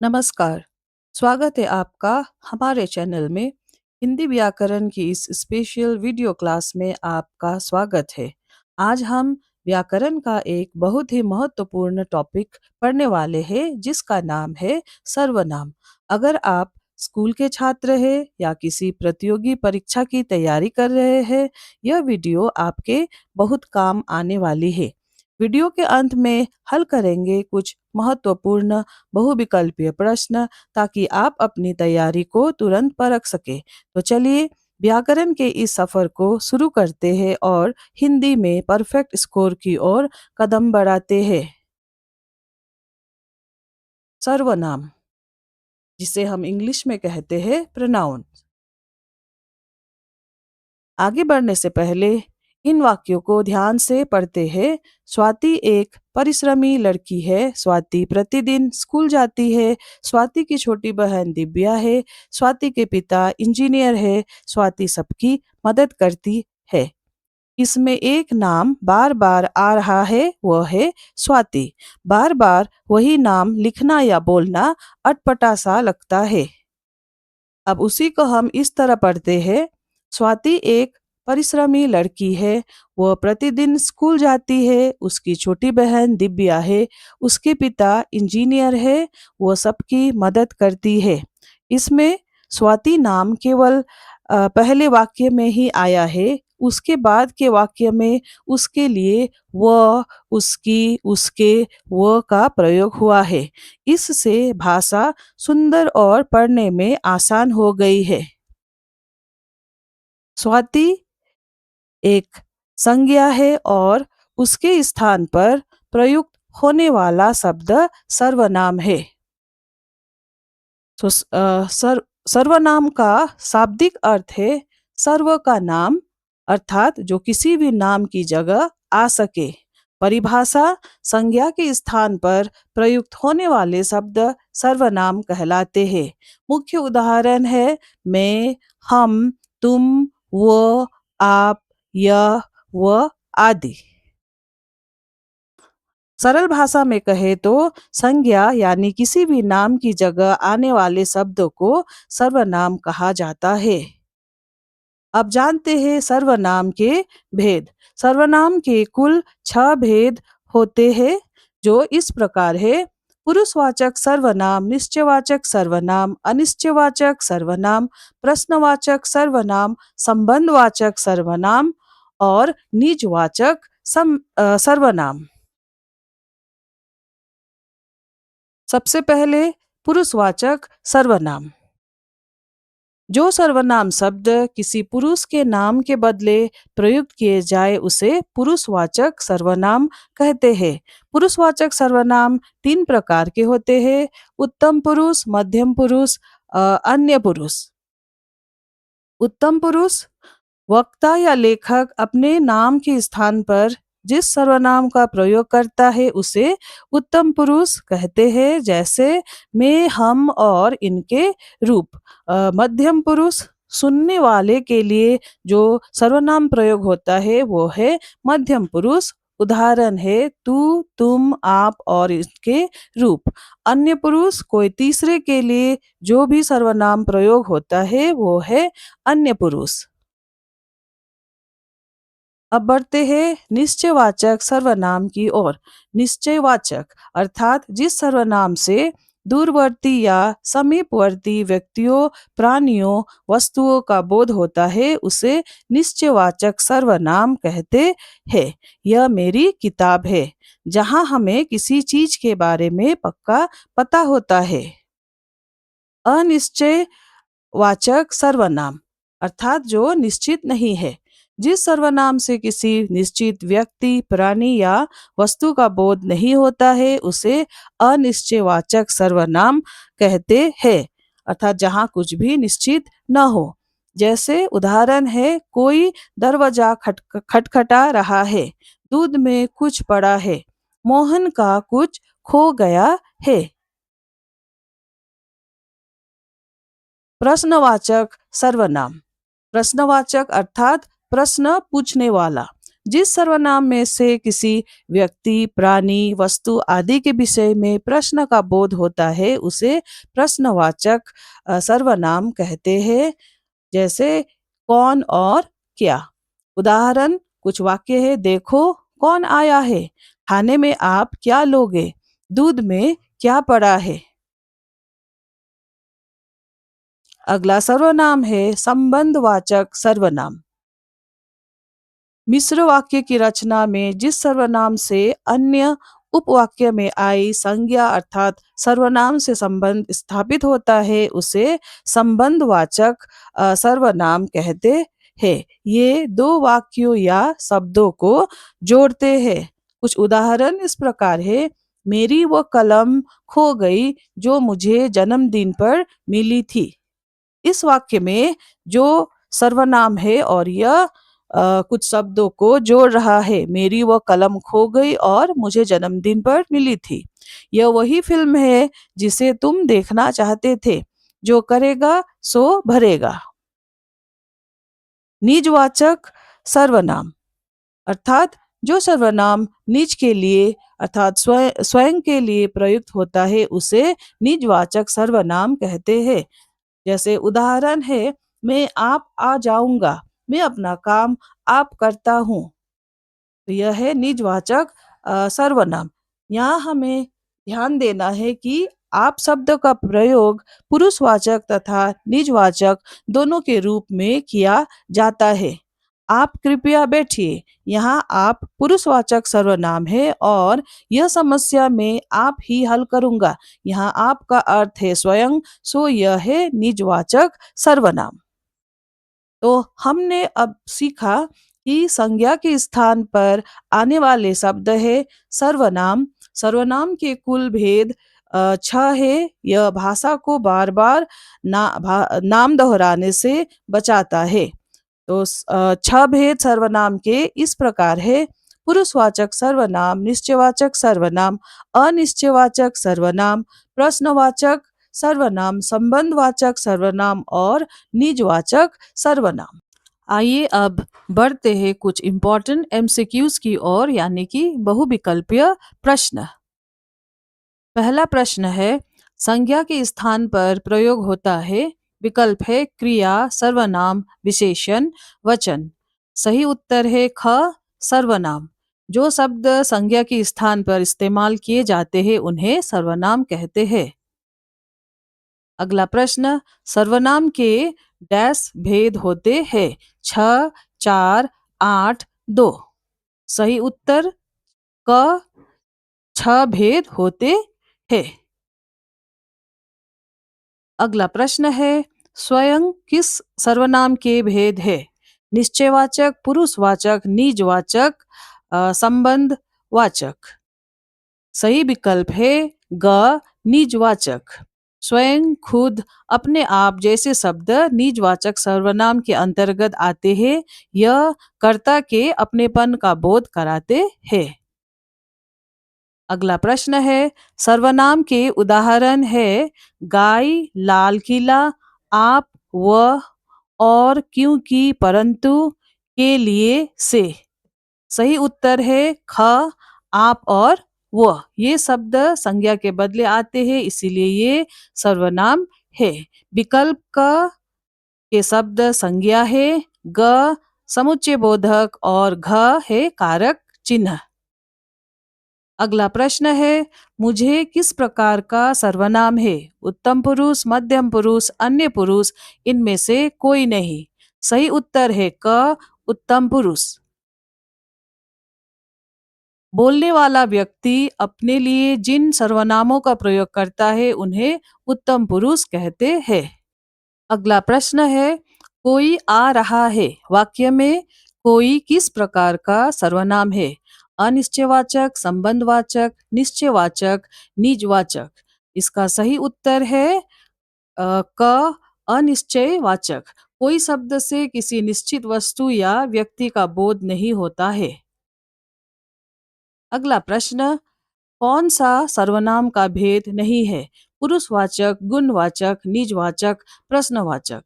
नमस्कार, स्वागत है आपका हमारे चैनल में। हिंदी व्याकरण की इस स्पेशल वीडियो क्लास में आपका स्वागत है। आज हम व्याकरण का एक बहुत ही महत्वपूर्ण टॉपिक पढ़ने वाले हैं जिसका नाम है सर्वनाम। अगर आप स्कूल के छात्र हैं या किसी प्रतियोगी परीक्षा की तैयारी कर रहे हैं, यह वीडियो आपके बहुत काम आने वाली है। वीडियो के अंत में हल करेंगे कुछ महत्वपूर्ण बहुविकल्पीय प्रश्न ताकि आप अपनी तैयारी को तुरंत परख सके। तो चलिए व्याकरण के इस सफर को शुरू करते हैं और हिंदी में परफेक्ट स्कोर की ओर कदम बढ़ाते हैं। सर्वनाम, जिसे हम इंग्लिश में कहते हैं प्रोनाउन। आगे बढ़ने से पहले इन वाक्यों को ध्यान से पढ़ते हैं। स्वाति एक परिश्रमी लड़की है। स्वाति प्रतिदिन स्कूल जाती है। स्वाति की छोटी बहन दिव्या है। स्वाति के पिता इंजीनियर है। स्वाति सबकी मदद करती है। इसमें एक नाम बार बार आ रहा है, वह है स्वाति। बार बार वही नाम लिखना या बोलना अटपटा सा लगता है। अब उसी को हम इस तरह पढ़ते हैं। स्वाति एक परिश्रमी लड़की है। वह प्रतिदिन स्कूल जाती है। उसकी छोटी बहन दिव्या है। उसके पिता इंजीनियर है। वह सबकी मदद करती है। इसमें स्वाति नाम केवल पहले वाक्य में ही आया है। उसके बाद के वाक्य में उसके लिए वह, उसकी, उसके, वह का प्रयोग हुआ है। इससे भाषा सुंदर और पढ़ने में आसान हो गई है। स्वाति एक संज्ञा है और उसके स्थान पर प्रयुक्त होने वाला शब्द सर्वनाम है। तो सर्वनाम का शाब्दिक अर्थ है सर्व का नाम, अर्थात जो किसी भी नाम की जगह आ सके। परिभाषा, संज्ञा के स्थान पर प्रयुक्त होने वाले शब्द सर्वनाम कहलाते हैं। मुख्य उदाहरण है मैं, हम, तुम, वो, आप, यह, वह आदि। सरल भाषा में कहे तो संज्ञा यानी किसी भी नाम की जगह आने वाले शब्दों को सर्वनाम कहा जाता है। अब जानते हैं सर्वनाम के भेद। सर्वनाम के कुल 6 भेद होते हैं, जो इस प्रकार है। पुरुषवाचक सर्वनाम, निश्चयवाचक सर्वनाम, अनिश्चयवाचक सर्वनाम, प्रश्नवाचक सर्वनाम, संबंधवाचक सर्वनाम और निजवाचक सर्वनाम। सबसे पहले पुरुषवाचक सर्वनाम। जो सर्वनाम शब्द किसी पुरुष के नाम के बदले प्रयुक्त किए जाए उसे पुरुषवाचक सर्वनाम कहते हैं। पुरुषवाचक सर्वनाम 3 प्रकार के होते हैं: उत्तम पुरुष, मध्यम पुरुष, अन्य पुरुष। उत्तम पुरुष, वक्ता या लेखक अपने नाम के स्थान पर जिस सर्वनाम का प्रयोग करता है उसे उत्तम पुरुष कहते हैं, जैसे मैं, हम और इनके रूप। मध्यम पुरुष, सुनने वाले के लिए जो सर्वनाम प्रयोग होता है वो है मध्यम पुरुष। उदाहरण है तू, तुम, आप और इसके रूप। अन्य पुरुष, कोई तीसरे के लिए जो भी सर्वनाम प्रयोग होता है वो है अन्य पुरुष। अब बढ़ते हैं निश्चयवाचक सर्वनाम की ओर। निश्चयवाचक अर्थात जिस सर्वनाम से दूरवर्ती या समीपवर्ती व्यक्तियों, प्राणियों, वस्तुओं का बोध होता है उसे निश्चयवाचक सर्वनाम कहते हैं। यह मेरी किताब है, जहाँ हमें किसी चीज के बारे में पक्का पता होता है। अनिश्चय वाचक सर्वनाम अर्थात जो निश्चित नहीं है। जिस सर्वनाम से किसी निश्चित व्यक्ति, प्राणी या वस्तु का बोध नहीं होता है उसे अनिश्चयवाचक सर्वनाम कहते हैं, अर्थात जहाँ कुछ भी निश्चित न हो। जैसे उदाहरण है कोई दरवाजा खटखटा रहा है, दूध में कुछ पड़ा है, मोहन का कुछ खो गया है। प्रश्नवाचक सर्वनाम। प्रश्नवाचक अर्थात प्रश्न पूछने वाला। जिस सर्वनाम में से किसी व्यक्ति, प्राणी, वस्तु आदि के विषय में प्रश्न का बोध होता है उसे प्रश्नवाचक सर्वनाम कहते हैं। जैसे कौन और क्या। उदाहरण कुछ वाक्य है। देखो कौन आया है। खाने में आप क्या लोगे। दूध में क्या पड़ा है। अगला सर्वनाम है संबंधवाचक सर्वनाम। मिश्र वाक्य की रचना में जिस सर्वनाम से अन्य उपवाक्य में आई संज्ञा अर्थात सर्वनाम से संबंध स्थापित होता है उसे संबंधवाचक सर्वनाम कहते हैं। ये दो वाक्यों या शब्दों को जोड़ते हैं। कुछ उदाहरण इस प्रकार है। मेरी वो कलम खो गई जो मुझे जन्मदिन पर मिली थी। इस वाक्य में जो सर्वनाम है और यह कुछ शब्दों को जोड़ रहा है। मेरी वो कलम खो गई और मुझे जन्मदिन पर मिली थी। यह वही फिल्म है जिसे तुम देखना चाहते थे। जो करेगा सो भरेगा। निजवाचक सर्वनाम अर्थात जो सर्वनाम निज के लिए अर्थात स्वयं के लिए प्रयुक्त होता है उसे निजवाचक सर्वनाम कहते हैं। जैसे उदाहरण है। मैं आप आ जाऊंगा। मैं अपना काम आप करता हूँ। तो यह है निजवाचक सर्वनाम। यहाँ हमें ध्यान देना है कि आप शब्द का प्रयोग पुरुषवाचक तथा निजवाचक दोनों के रूप में किया जाता है। आप कृपया बैठिए। यहाँ आप पुरुषवाचक सर्वनाम है और यह समस्या मैं आप ही हल करूंगा। यहाँ आप का अर्थ है स्वयं, सो यह है निजवाचक सर्वनाम। तो हमने अब सीखा कि संज्ञा के स्थान पर आने वाले शब्द है सर्वनाम। सर्वनाम के कुल भेद छह है। यह भाषा को बार बार नाम दोहराने से बचाता है। तो छह भेद सर्वनाम के इस प्रकार है। पुरुषवाचक सर्वनाम, निश्चयवाचक सर्वनाम, अनिश्चयवाचक सर्वनाम, प्रश्नवाचक सर्वनाम, संबंधवाचक सर्वनाम और निजवाचक सर्वनाम। आइए अब बढ़ते हैं कुछ इम्पोर्टेंट एमसीक्यूज की ओर यानी कि बहुविकल्पीय प्रश्न। पहला प्रश्न है संज्ञा के स्थान पर प्रयोग होता है। विकल्प है क्रिया, सर्वनाम, विशेषण, वचन। सही उत्तर है ख सर्वनाम। जो शब्द संज्ञा के स्थान पर इस्तेमाल किए जाते हैं उन्हें सर्वनाम कहते हैं। अगला प्रश्न सर्वनाम के डैश भेद होते हैं। 6, 4, 8, 2। सही उत्तर क 6 भेद होते हैं। अगला प्रश्न है स्वयं किस सर्वनाम के भेद है। निश्चयवाचक, पुरुषवाचक, निजवाचक, संबंधवाचक। सही विकल्प है ग निजवाचक। स्वयं, खुद, अपने आप जैसे शब्द निजवाचक सर्वनाम के अंतर्गत आते हैं। यह कर्ता के अपनेपन का बोध कराते हैं। अगला प्रश्न है सर्वनाम के उदाहरण है गाय, लाल किला, आप, वह, और, क्योंकि, परंतु, के लिए, से। सही उत्तर है ख आप और वह। ये शब्द संज्ञा के बदले आते हैं इसीलिए ये सर्वनाम है। विकल्प क के शब्द संज्ञा है। ग समुच्चय बोधक और घ है कारक चिन्ह। अगला प्रश्न है मुझे किस प्रकार का सर्वनाम है। उत्तम पुरुष, मध्यम पुरुष, अन्य पुरुष, इनमें से कोई नहीं। सही उत्तर है क उत्तम पुरुष। बोलने वाला व्यक्ति अपने लिए जिन सर्वनामों का प्रयोग करता है उन्हें उत्तम पुरुष कहते हैं। अगला प्रश्न है कोई आ रहा है। वाक्य में कोई किस प्रकार का सर्वनाम है। अनिश्चयवाचक, संबंधवाचक, निश्चयवाचक, निजवाचक। इसका सही उत्तर है क अनिश्चयवाचक। कोई शब्द से किसी निश्चित वस्तु या व्यक्ति का बोध नहीं होता है। अगला प्रश्न कौन सा सर्वनाम का भेद नहीं है। पुरुषवाचक, गुणवाचक, निजवाचक, प्रश्नवाचक।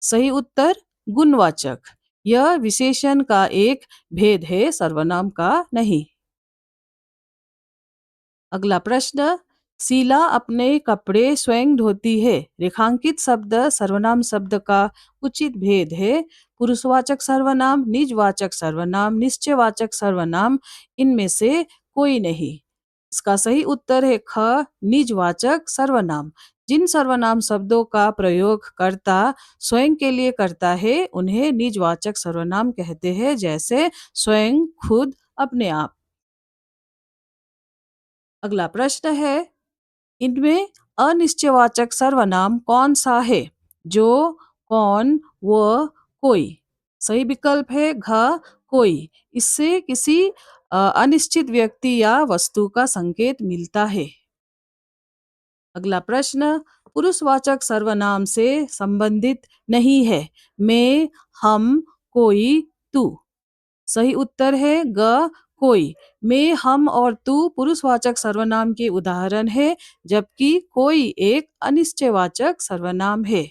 सही उत्तर गुणवाचक। यह विशेषण का एक भेद है, सर्वनाम का नहीं। अगला प्रश्न, शीला अपने कपड़े स्वयं धोती है। रेखांकित शब्द सर्वनाम शब्द का उचित भेद है। पुरुषवाचक सर्वनाम, निजवाचक सर्वनाम, निश्चयवाचक सर्वनाम, इनमें से कोई नहीं। इसका सही उत्तर है ख, निजवाचक सर्वनाम। जिन सर्वनाम शब्दों का प्रयोग कर्ता स्वयं के लिए करता है उन्हें निजवाचक सर्वनाम कहते हैं, जैसे स्वयं, खुद, अपने आप। अगला प्रश्न है, इनमें अनिश्चयवाचक सर्वनाम कौन सा है? जो, कौन, व, कोई। सही विकल्प है घ, कोई। इससे किसी अनिश्चित व्यक्ति या वस्तु का संकेत मिलता है। अगला प्रश्न, पुरुषवाचक सर्वनाम से संबंधित नहीं है। मैं, हम, कोई, तू। सही उत्तर है ग, कोई। मैं, हम और तू पुरुषवाचक सर्वनाम के उदाहरण है, जबकि कोई एक अनिश्चयवाचक सर्वनाम है।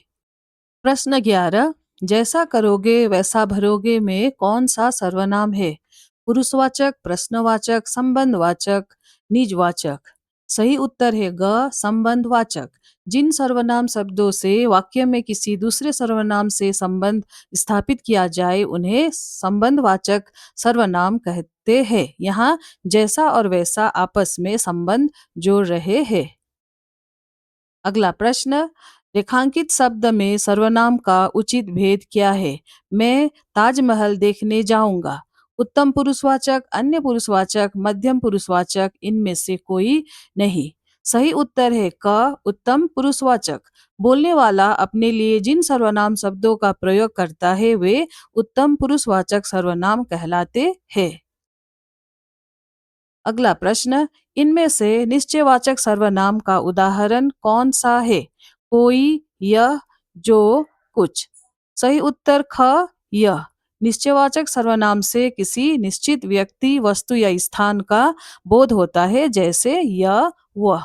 प्रश्न 11, जैसा करोगे वैसा भरोगे में कौन सा सर्वनाम है? पुरुषवाचक, प्रश्नवाचक, संबंधवाचक, निजवाचक। सही उत्तर है ग, संबंधवाचक। जिन सर्वनाम शब्दों से वाक्य में किसी दूसरे सर्वनाम से संबंध स्थापित किया जाए उन्हें संबंधवाचक सर्वनाम कहते हैं। यहाँ जैसा और वैसा आपस में संबंध जोड़ रहे हैं। अगला प्रश्न, रेखांकित शब्द में सर्वनाम का उचित भेद क्या है? मैं ताजमहल देखने जाऊंगा। उत्तम पुरुषवाचक, अन्य पुरुषवाचक, मध्यम पुरुषवाचक, इनमें से कोई नहीं। सही उत्तर है क, उत्तम पुरुषवाचक। बोलने वाला अपने लिए जिन सर्वनाम शब्दों का प्रयोग करता है वे उत्तम पुरुषवाचक सर्वनाम कहलाते हैं। अगला प्रश्न, इनमें से निश्चयवाचक सर्वनाम का उदाहरण कौन सा है? कोई, यह, जो, कुछ। सही उत्तर ख, यह। निश्चयवाचक सर्वनाम से किसी निश्चित व्यक्ति, वस्तु या स्थान का बोध होता है, जैसे यह, वह।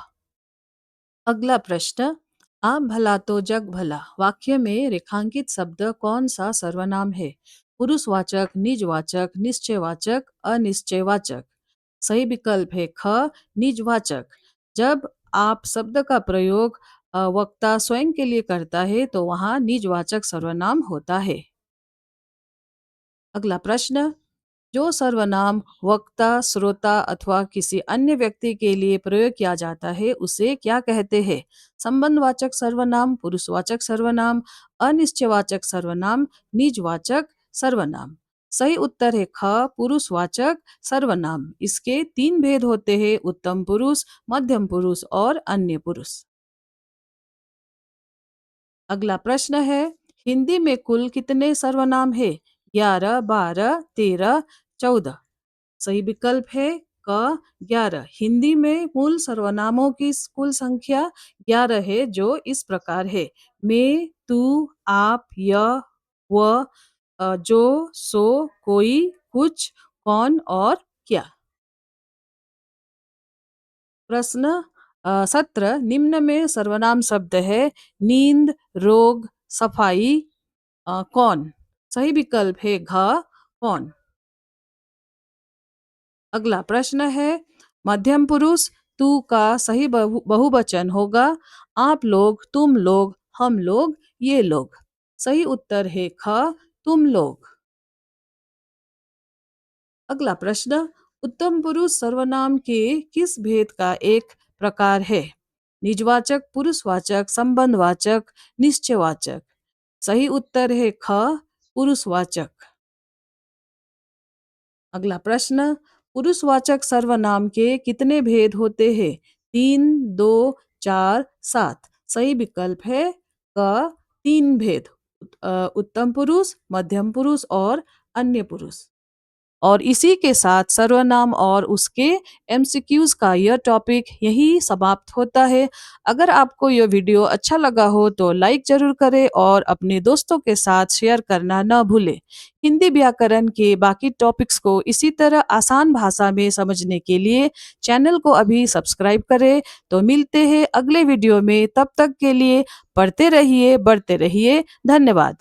अगला प्रश्न, आप भला तो जग भला वाक्य में रेखांकित शब्द कौन सा सर्वनाम है? पुरुषवाचक, निजवाचक, निश्चयवाचक, अनिश्चयवाचक। सही विकल्प है ख, निजवाचक। जब आप शब्द का प्रयोग वक्ता स्वयं के लिए करता है तो वहाँ निजवाचक सर्वनाम होता है। अगला प्रश्न, जो सर्वनाम वक्ता, श्रोता अथवा किसी अन्य व्यक्ति के लिए प्रयोग किया जाता है उसे क्या कहते हैं? संबंधवाचक सर्वनाम, पुरुषवाचक सर्वनाम, अनिश्चयवाचक सर्वनाम, निजवाचक सर्वनाम। सही उत्तर है ख, पुरुषवाचक सर्वनाम। इसके 3 भेद होते हैं, उत्तम पुरुष, मध्यम पुरुष और अन्य पुरुष। अगला प्रश्न है, हिंदी में कुल कितने सर्वनाम है? 11, 12, 13, 14। सही विकल्प है क, 11। हिंदी में मूल सर्वनामों की कुल संख्या 11 है, जो इस प्रकार है। मैं, तू, आप, यह, वह, जो, सो, कोई, कुछ, कौन और क्या। प्रश्न 17, निम्न में सर्वनाम शब्द है नींद, रोग, सफाई, कौन। सही विकल्प है घ, कौन। अगला प्रश्न है, मध्यम पुरुष तू का सही बहुवचन होगा आप लोग, तुम लोग, हम लोग, ये लोग। सही उत्तर है ख, तुम लोग। अगला प्रश्न, उत्तम पुरुष सर्वनाम के किस भेद का एक प्रकार है? निजवाचक, पुरुषवाचक, संबंधवाचक, निश्चयवाचक। सही उत्तर है ख, पुरुषवाचक। अगला प्रश्न, पुरुषवाचक सर्वनाम के कितने भेद होते हैं? 3, 2, 4, 7। सही विकल्प है क, 3 भेद। उत्तम पुरुष, मध्यम पुरुष और अन्य पुरुष। और इसी के साथ सर्वनाम और उसके एमसीक्यूज का यह टॉपिक यही समाप्त होता है। अगर आपको यह वीडियो अच्छा लगा हो तो लाइक जरूर करें और अपने दोस्तों के साथ शेयर करना न भूलें। हिंदी व्याकरण के बाकी टॉपिक्स को इसी तरह आसान भाषा में समझने के लिए चैनल को अभी सब्सक्राइब करें। तो मिलते हैं अगले वीडियो में, तब तक के लिए पढ़ते रहिए, बढ़ते रहिए। धन्यवाद।